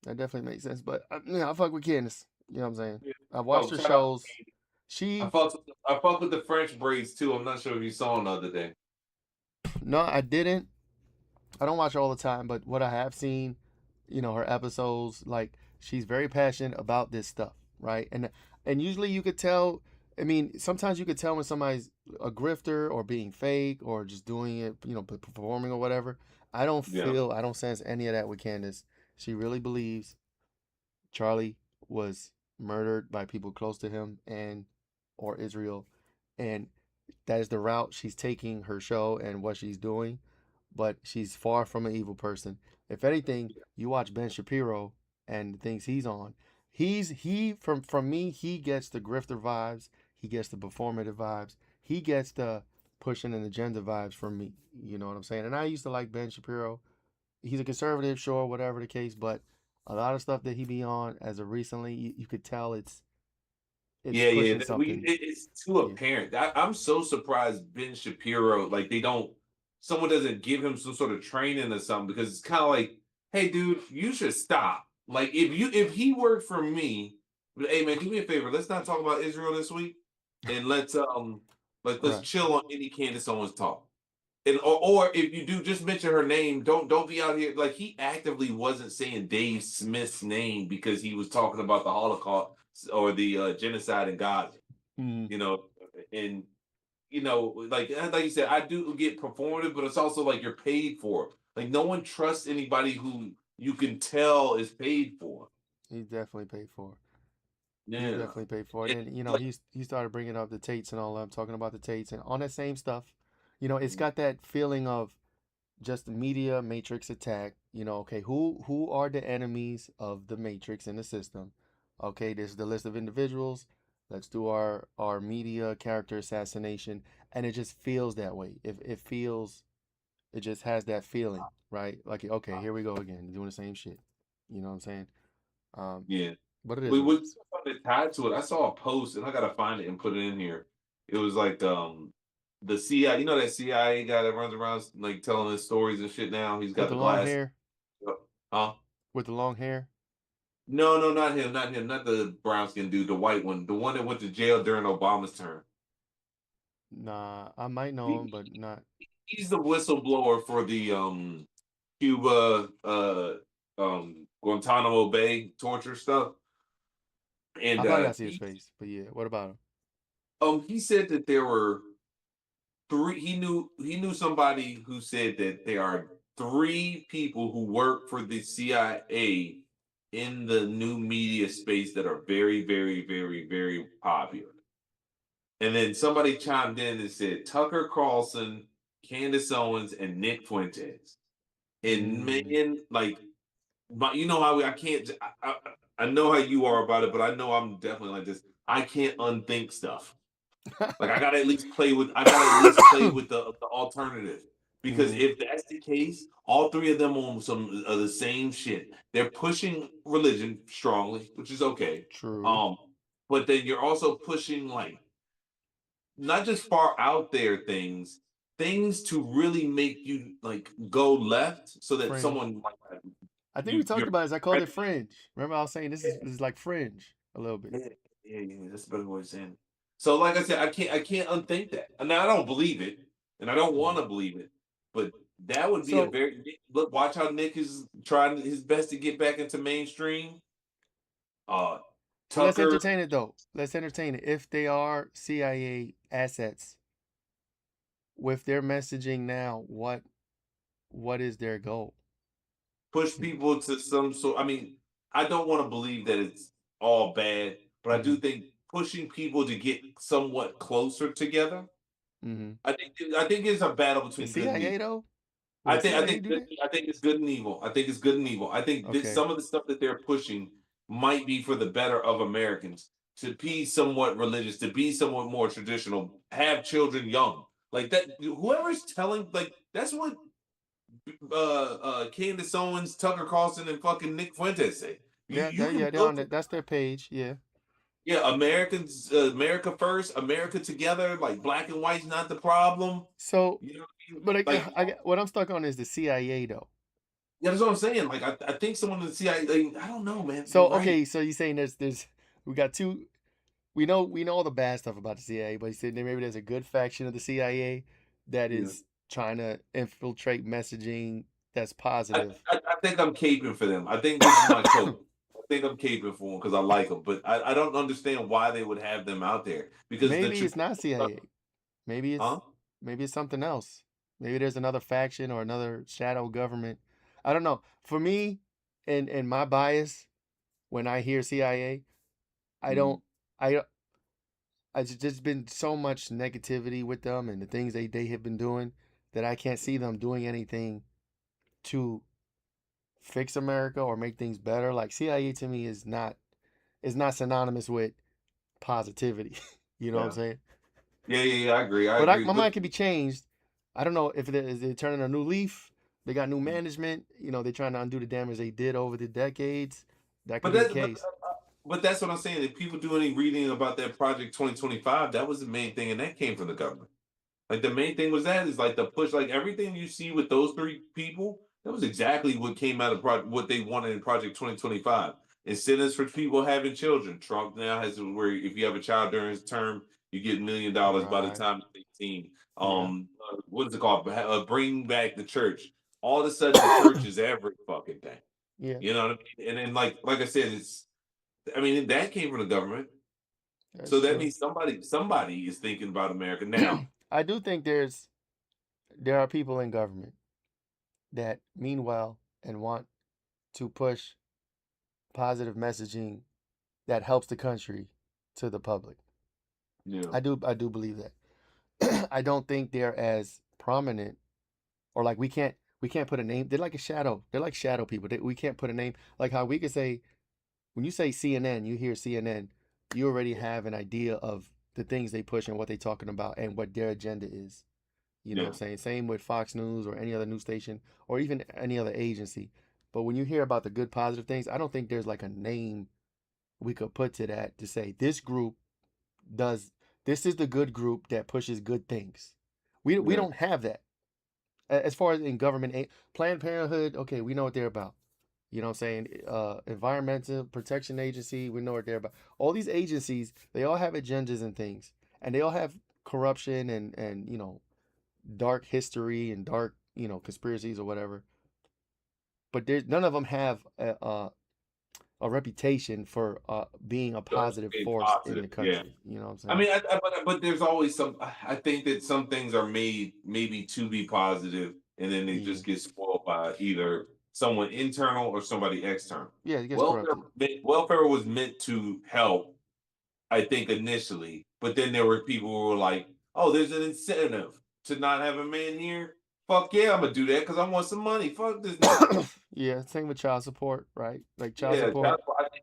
That definitely makes sense. But yeah, I fuck with Candace. You know what I'm saying? Yeah. I've watched Oh, her shout out! shows. She I fucked with the French braids too. I'm not sure if you saw them the other day. no, I didn't. I don't watch all the time, but what I have seen, her episodes, like she's very passionate about this stuff, right? And usually you could tell. I mean, sometimes you could tell when somebody's a grifter or being fake or just doing it, performing or whatever. Yeah, I don't sense any of that with Candace. She really believes Charlie was murdered by people close to him and or Israel, and that is the route she's taking her show and what she's doing, but she's far from an evil person. If anything, you watch Ben Shapiro and the things he's on. He from me, he gets the grifter vibes, he gets the performative vibes, he gets the pushing an agenda vibes from me. You know what I'm saying? And I used to like Ben Shapiro. He's a conservative, sure, whatever the case, but a lot of stuff that he be on as of recently, you could tell it's yeah, yeah. pushing something. It's too Yeah, apparent. I'm so surprised Ben Shapiro, like they don't, someone doesn't give him some sort of training or something, because it's kind of like, hey, dude, you should stop. Like if he worked for me, hey man, do me a favor. Let's not talk about Israel this week, and let's right. chill on any Candace Owens talk. And or if you do, just mention her name. Don't be out here like he actively wasn't saying Dave Smith's name because he was talking about the Holocaust or the genocide in Gaza. Mm, You know, and like you said, I do get performative, but it's also like you're paid for. Like no one trusts anybody who you can tell is paid for. he's definitely paid for. He's Yeah, definitely paid for it. it's And like he started bringing up the Tates and all that, talking about the Tates and on that same stuff. It's got that feeling of just the media matrix attack. Okay, who are the enemies of the matrix in the system? Okay, this is the list of individuals. Let's do our media character assassination, and it just feels that way. If it feels, it just has that feeling, right? Like okay, here we go again, doing the same shit. You know what I'm saying? Um, yeah. but it is We what it was is. something tied to it. I saw a post and I gotta find it and put it in here. It was like the CIA, you know that CIA guy that runs around like telling his stories and shit now. He's With got the the long glass. hair, Huh? with the long hair. No, no, not him, not him, not the brown skin dude, the white one, the one that went to jail during Obama's term. Nah, I might know him, He, but not. he's the whistleblower for the Cuba Guantanamo Bay torture stuff. I And probably gotta see his face, but yeah. What about him? he said that there were three. He knew somebody who said that there are three people who work for the CIA in the new media space that are very, very, very, very popular. And then somebody chimed in and said Tucker Carlson, Candace Owens, and Nick Fuentes. And Mm. man, like, you know how I can't. I know how you are about it, but I know I'm definitely like this. I can't unthink stuff. Like I gotta at least play with. I gotta at least play with the alternative because Hmm. if that's the case, all three of them on some of the same shit. They're pushing religion strongly, which is okay. True. Um, but then you're also pushing like not just far out there things to really make you like go left so that Fringe. someone like I think we you're talked about this. I called it fringe. Remember, I was saying this is like fringe a little bit. yeah, yeah, that's a better way of saying it. So, like I said, I can't unthink that. And I don't believe it, and I don't want Mhm. to believe it, but that would be a So very look. Watch how Nick is trying his best to get back into mainstream. Uh, well, let's Tucker entertain it though. Let's entertain it. If they are CIA assets with their messaging now, what is their goal? push people to some sort. I mean, I don't want to believe that it's all bad, but I do Hmm. think pushing people to get somewhat closer together. Hmm. I think it's a battle The between good and CIA evil. though? Would I the think I CIA think do good, that? I think it's good and evil. I think it's good and evil. I think that Okay, some of the stuff that they're pushing might be for the better of Americans to be somewhat religious, to be somewhat more traditional, have children young. Like that, whoever's telling, like that's what Candace Owens, Tucker Carlson, and fucking Nick Fuentes say. You yeah, you can yeah, they're on build that. That's their page. Yeah. yeah, Americans, America first, America together, like black and white's not the problem. So, You know what I mean? but Like what I'm stuck on is the CIA though. yeah, that's what I'm saying. Like I think someone in the CIA, like, I don't know, man. You're So right. okay, so you're saying there's we got two. We know all the bad stuff about the CIA, but you said maybe there's a good faction of the CIA that Yeah. is trying to infiltrate messaging that's I, positive. I think I'm caping for them. I think this is my coach. I think I'm caping for them because I like them, but I don't understand why they would have them out there because the Maybe it's traditional not stuff, CIA. Maybe huh? it's something else. Maybe there's another faction or another shadow government. I don't know. For me, and my bias, when I hear CIA, I Mhm. don't. I just been so much negativity with them and the things they have been doing that I can't see them doing anything to fix America or make things better. Like CIA to me is not synonymous with positivity. You know what I'm Yeah. saying? Yeah, yeah, yeah. I agree. I But agree. my But mind can be changed. I don't know if they're turning a new leaf. They got new management. They're trying to undo the damage they did over the decades. That could but be the that but case. but that's what I'm saying. If people do any reading about that Project 2025, that was the main thing, and that came from the government. Like the main thing was that is like the push, like everything you see with those three people, that was exactly what came out of what they wanted in Project 2025. Incentives for people having children. Trump now has where if you have a child during his term, you get $1 million by the Right. time you're 18. Yeah. What is it called? Bring back the church. All of a sudden, the church is every fucking thing. Yeah. You know what I mean? And then, like I said, it's. I mean, that came from the government, That's so that true. means somebody is thinking about America now. I do think there are people in government that mean well and want to push positive messaging that helps the country to the public. Yeah, I do believe that. I don't think they're as prominent or like we can't put a name. They're like a shadow. They're like shadow people. We can't put a name. Like how we could say when you say CNN, you hear CNN, you already have an idea of the things they push and what they're talking about and what their agenda is. You know what yeah. I'm saying? Same with Fox News or any other news station or even any other agency. But when you hear about the good positive things, I don't think there's like a name we could put to that to say this group does this is the good group that pushes good things. We Yeah. don't have that. As far as in government aid, Planned Parenthood, okay, we know what they're about. You know what I'm saying? Environmental Protection Agency, we know what they're about. All these agencies, they all have agendas and things, and they all have corruption and dark history and dark conspiracies or whatever. But there's none of them have a reputation for being a positive Being force in positive. the Yeah. country. You know what I'm I saying? mean, but there's always some. I think that some things are made maybe to be positive, and then they Yeah, just get spoiled by either someone internal or somebody external. yeah, it gets Welfare, corrupted. welfare was meant to help, I think, initially, but then there were people who were like, "Oh, there's an incentive to not have a man here. Fuck yeah, I'm gonna do that because I want some money. Fuck this nigga." Yeah, same with child support, right? Like child Yeah, support,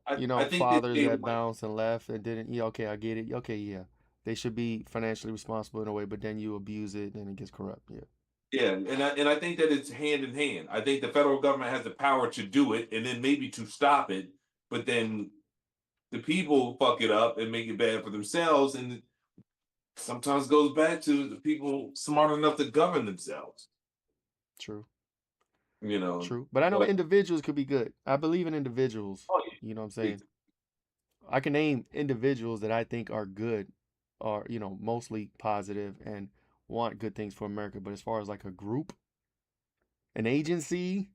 I think that fathers they that went. bounced and left and didn't. Yeah, okay, I get it. Okay, yeah, they should be financially responsible in a way, but then you abuse it and it gets corrupt. Yeah, Yeah, and I think that it's hand in hand. I think the federal government has the power to do it, and then maybe to stop it, but then the people fuck it up and make it bad for themselves, and it sometimes goes back to the people smart enough to govern themselves. true, You know, true. But I know but individuals could be good. I believe in individuals. oh You know what I'm yeah, saying? I can name individuals that I think are good, are mostly positive and want good things for America. But as far as like a group, an agency,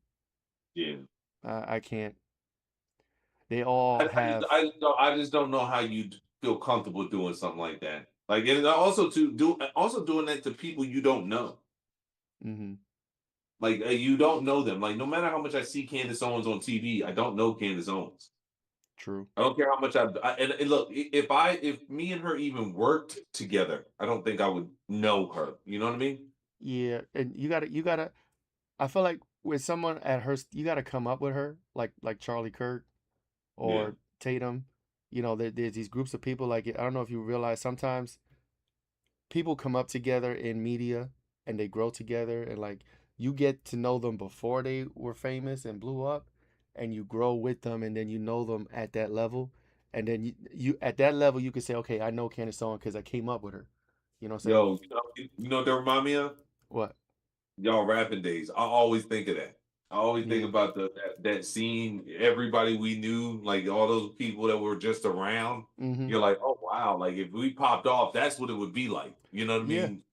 yeah. I can't. They all have. I just don't know how you'd feel comfortable doing something like that. Like, and also to do also doing that to people you don't know. Hmm. Like, you don't know them. Like, no matter how much I see Candace Owens on TV, I don't know Candace Owens. True. I don't care how much and look, if me and her even worked together, I don't think I would know her. You know what I mean? Yeah, and you gotta. I feel like with someone at her, you gotta come up with her, like Charlie Kirk Yeah. or Tatum. There's these groups of people. Like I don't know if you realize sometimes people come up together in media and they grow together, and like you get to know them before they were famous and blew up, and you grow with them, and then you know them at that level, and then you at that level you can say, okay, I know Candace Owens because I came up with her. You know what I'm saying? Yo, you know what that remind me of? What? Y'all rapping days. I always think of that. I always think Yeah. about that scene, everybody we knew, like all those people that were just around. Mm-hmm. You're like, oh wow, like if we popped off, that's what it would be like. You know what I Yeah. mean?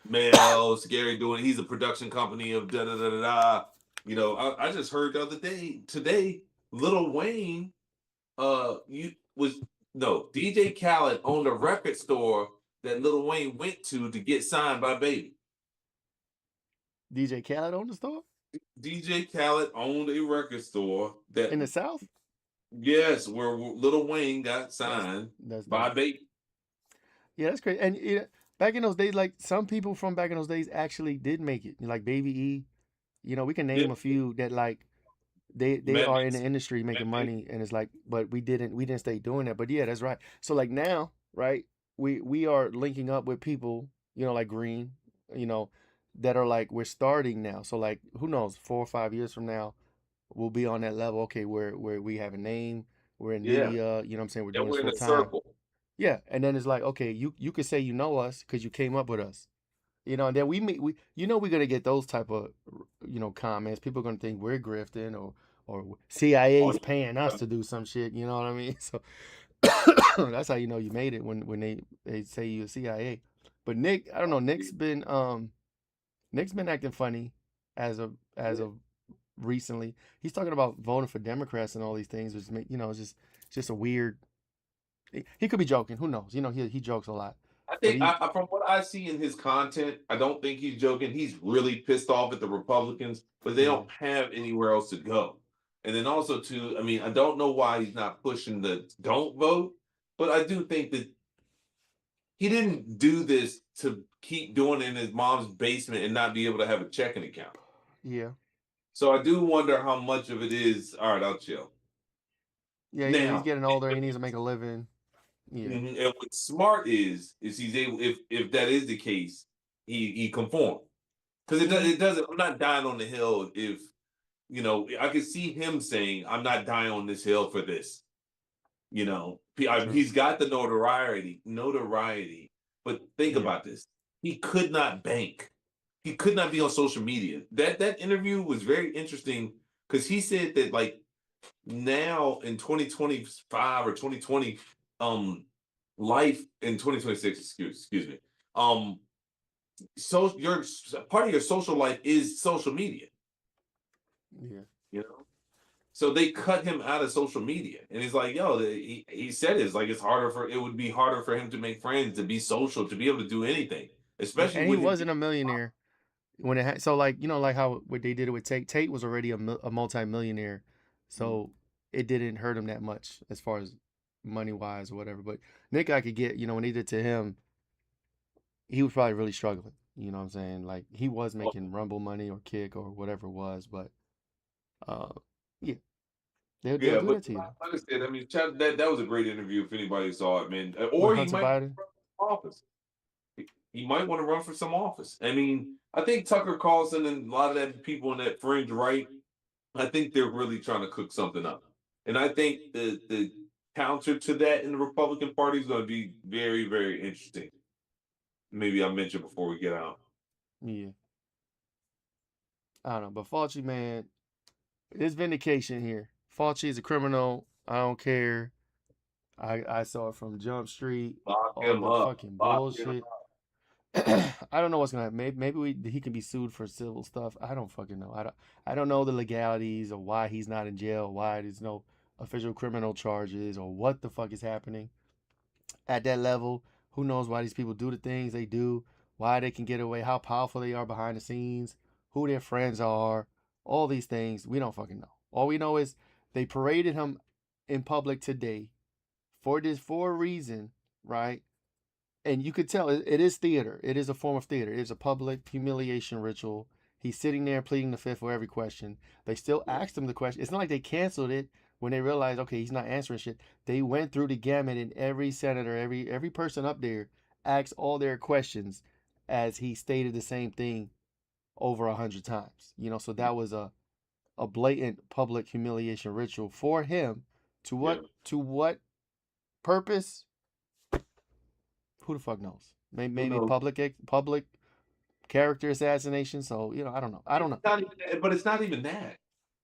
Mel, Scary doing, he's a production company of da da da da da. You know, I just heard the other day, today, Little Wayne, you was no, DJ Khaled owned a record store that Little Wayne went to get signed by Baby. DJ Khaled on the store DJ Khaled owned a record store that, in the South. yes, where Little Wayne got That's signed that's by dope. Baby. Yeah, that's great. And back in those days, like some people from back in those days actually did make it. Like Baby E. We can Yeah, name a few that like they Mad are in the Max, industry making Mad money, and it's like, but we didn't stay doing that. But yeah, that's right. So like now, right, we are linking up with people, like Green, you know, that are like we're starting now. So like who knows, 4 or 5 years from now, we'll be on that level. Okay, where we have a name, we're in yeah, media. You know what I'm saying? We're and doing this we're in full a time. circle. Yeah, and then it's like, okay, you could say you know us because you came up with us. And then we we're gonna get those type of comments. People are gonna think we're grifting or Oh, CIA's paying us yeah, to do some shit. You know what I mean? So that's how you know you made it when they say you're CIA. But Nick, I don't know. Nick's been acting funny as of recently. He's talking about voting for Democrats and all these things, which it's just a weird. He could be joking. Who knows? He jokes a lot, I but think from what I see in his content, I don't think he's joking. He's really pissed off at the Republicans, but they yeah, don't have anywhere else to go. And then also too, I mean, I don't know why he's not pushing the don't vote, but I do think that he didn't do this to keep doing it in his mom's basement and not be able to have a checking account. yeah, So I do wonder how much of it is, all right, I'll chill. yeah. He's Now, getting older. He needs to make a living. Yeah, and what's smart is he's able, if that is the case, he conformed. Because hmm, it doesn't, I'm not dying on the hill if, I can see him saying, I'm not dying on this hill for this. true. He's got the notoriety, but think Yeah, about this. He could not bank. he could not be on social media. That interview was very interesting because he said that like now in 2025 or 2020, um, life in 2026, excuse me, um, so your part of your social life is social media, Yeah. you know. So they cut him out of social media, and he's like, "Yo," he said it's like it would be harder for him to make friends, to be social, to be able to do anything, Yeah, especially and he with him. wasn't a millionaire when so like like how what they did it with Tate. Tate was already a multi-millionaire, so it didn't hurt him that much as far as money wise or whatever. But Nick, I could get when he did to him, he was probably really struggling. You know what I'm saying? Like he was making Rumble money or Kick or whatever it was, but uh, yeah, they'll Yeah, do but that to you. like I said, I mean, that was a great interview if anybody saw it, man. With Or he Hunter might Biden, run for office. He might want to run for some office. I mean, I think Tucker Carlson and a lot of that people in that fringe right, I think they're really trying to cook something up. And I think the counter to that in the Republican Party is going to be very, very interesting. Maybe I'll mention before we get out. yeah, I don't know, but Fauci, man, there's vindication here. Fauci is a criminal. I don't care. I saw it from Jump Street. Lock All him the up. fucking Lock him bullshit. up. I don't know what's gonna happen. He can be sued for civil stuff. I don't fucking know. I don't know the legalities or why he's not in jail. Why there's no official criminal charges or what the fuck is happening at that level. Who knows why these people do the things they do? Why they can get away? How powerful they are behind the scenes? Who their friends are? All these things we don't fucking know. All we know is they paraded him in public today for a reason, right? And you could tell it is theater. It is a form of theater. It is a public humiliation ritual. He's sitting there pleading the fifth for every question. They still Yeah. asked him the question. It's not like they canceled it when they realized, okay, he's not answering shit. They went through the gamut, and every senator, every person up there asked all their questions as he stated the same thing over 100 times. So that was a blatant public humiliation ritual for him. To Yeah. what purpose? Who the fuck knows? Who Maybe knows? public character assassination. So I don't know. I don't It's know. not even but it's not even that.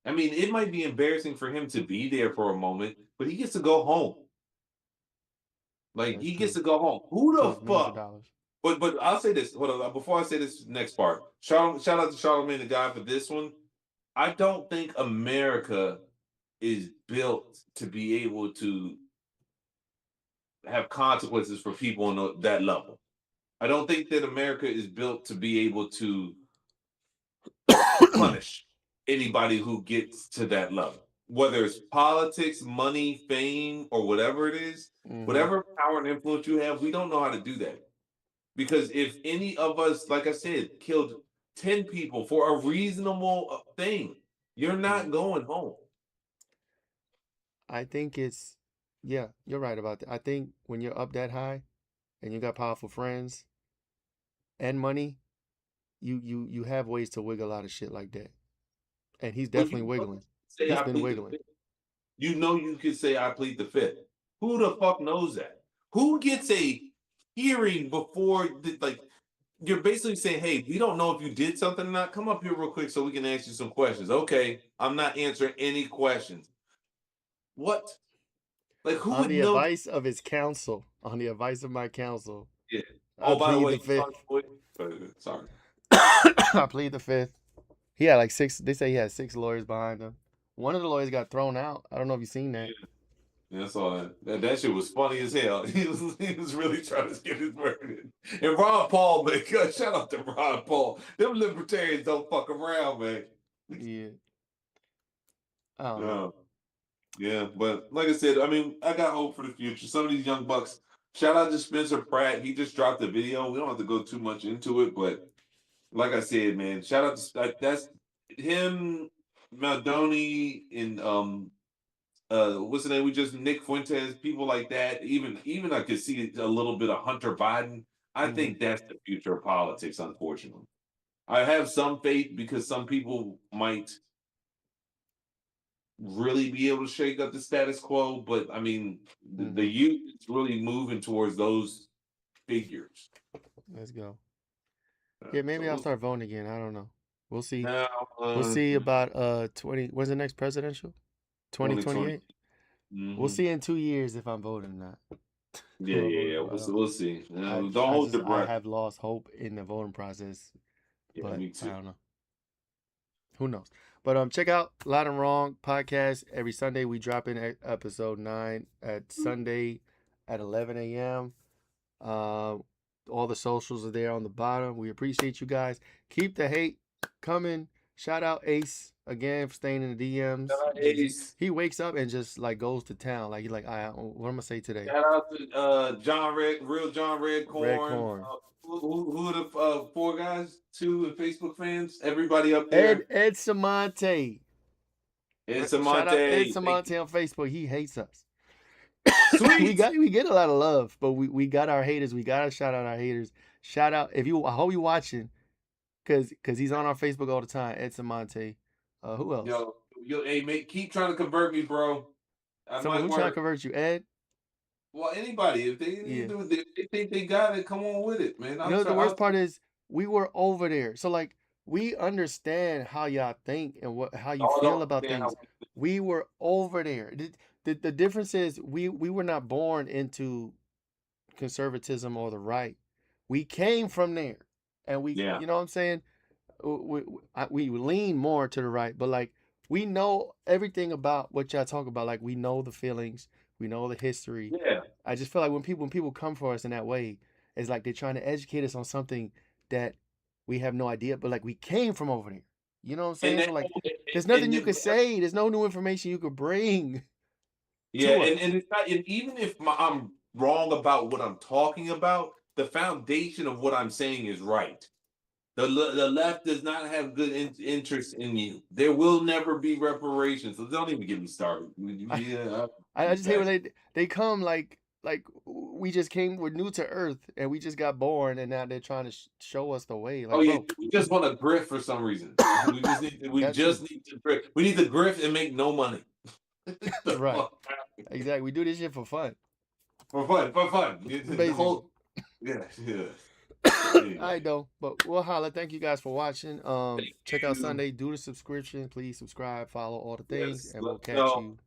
I mean, it might be embarrassing for him to be there for a moment, but he gets to go home. Like That's he gets true. to go home. Who He's the worth millions of fuck? dollars. But I'll say this. Hold on, before I say this next part. Shout out to Charlamagne the guy for this one. I don't think America is built to be able to have consequences for people on that level. I don't think that America is built to be able to punish anybody who gets to that level, whether it's politics, money, fame, or whatever it is, Mm-hmm. whatever power and influence you have, we don't know how to do that. Because if any of us, like I said, killed 10 people for a reasonable thing, you're Yeah. not going home. I think it's yeah. You're right about that. I think when you're up that high and you got powerful friends and money, you have ways to wiggle out of shit like that. And he's But you definitely know, wiggling. say He's I been plead the wiggling. fifth. You know you could say I plead the fifth. Who the fuck knows that? Who gets a hearing before like you're basically saying, hey, we don't know if you did something or not. Come up here real quick so we can ask you some questions. Okay, I'm not answering any questions. What? Like who On would the know? advice of his counsel, on the advice of my counsel, Yeah. I Oh, by the plead way, the fifth. sorry. I plead the fifth. He had like six. They say he had six lawyers behind him. One of the lawyers got thrown out. I don't know if you've seen that. Yeah, that's all. That shit was funny as hell. He was really trying to get his word in. And Ron Paul, man, shout out to Ron Paul. Them libertarians don't fuck around, man. Yeah, I don't know. Yeah, yeah, but like I said, I mean, I got hope for the future. Some of these young bucks. Shout out to Spencer Pratt. He just dropped a video. We don't have to go too much into it, but like I said, man, shout out to that's him, Maldoni, and what's the name? We just Nick Fuentes, people like that. Even I could see a little bit of Hunter Biden. I Mm-hmm. think that's the future of politics, unfortunately. I have some faith because some people might really be able to shake up the status quo, but I mean the Mm-hmm. youth is really moving towards those figures. Let's go. Yeah, So maybe I'll start voting again. I don't know. We'll see. now, We'll see about 20. When's the next presidential? 2020. 2028. We'll Hmm. see in 2 years if I'm voting or not. Yeah, Who I'm yeah, voting yeah. for. I don't. We'll see. I Don't I hold just your I breath. have lost hope in the voting process, Yeah, but me I too. don't know. Who knows? But check out Loud and Wrong podcast every Sunday. We drop in episode 9 at Sunday at 11 a.m. All the socials are there on the bottom. We appreciate you guys. Keep the hate coming. Shout out Ace again for staying in the DMs. Just Nice. he wakes up and just like goes to town. Like he's like, what am I gonna say today? Shout out to John Red, real John Red Redcorn. corn. Who are the four guys? Two Facebook fans. Everybody up Ed there. Ed Samante. And Shout out Ed Samante. Thank you. Samante on Facebook. He hates us. Sweet. We get a lot of love, but we got our haters. We gotta shout out our haters. Shout out if you. I hope you watching because he's on our Facebook all the time. Ed Samante. Who else? Hey, mate, keep trying to convert me, bro. I Someone might who trying to work. convert you, Ed? Well, anybody, if Yeah. they think they got it, come on with it, man. You I'll know try. the worst part is we were over there, so like we understand how y'all think and how you Y'all feel don't about understand things. how. We were over there. The difference is we were not born into conservatism or the right. We came from there, and we Yeah, you know what I'm saying. We lean more to the right, but like we know everything about what y'all talk about. Like we know the feelings, we know the history. yeah, I just feel like when people come for us in that way, it's like they're trying to educate us on something that we have no idea. But like we came from over there. You know what I'm and saying? then, So like, there's and nothing you then could say. There's no new information you could bring yeah, to and us. it's not. And even if I'm wrong about what I'm talking about, the foundation of what I'm saying is right. The left does not have good interest in you. There will never be reparations. So don't even get me started. I, Yeah, I just hate when back. they come like we just came. We're new to Earth and we just got born, and now they're trying to show us the way. Oh Like, yeah, bro, we just want to grift for some reason. We that too. just need to grift. We need to grift and make no money. The Right. fuck Exactly. We do this shit for fun, for fun, for fun. The basically. whole yeah, yeah. I Anyway, know, but we'll holla. Thank you guys for watching. thank Check out you. Sunday. Do the subscription. Please subscribe, follow all the things, Yes, and let we'll us catch know. you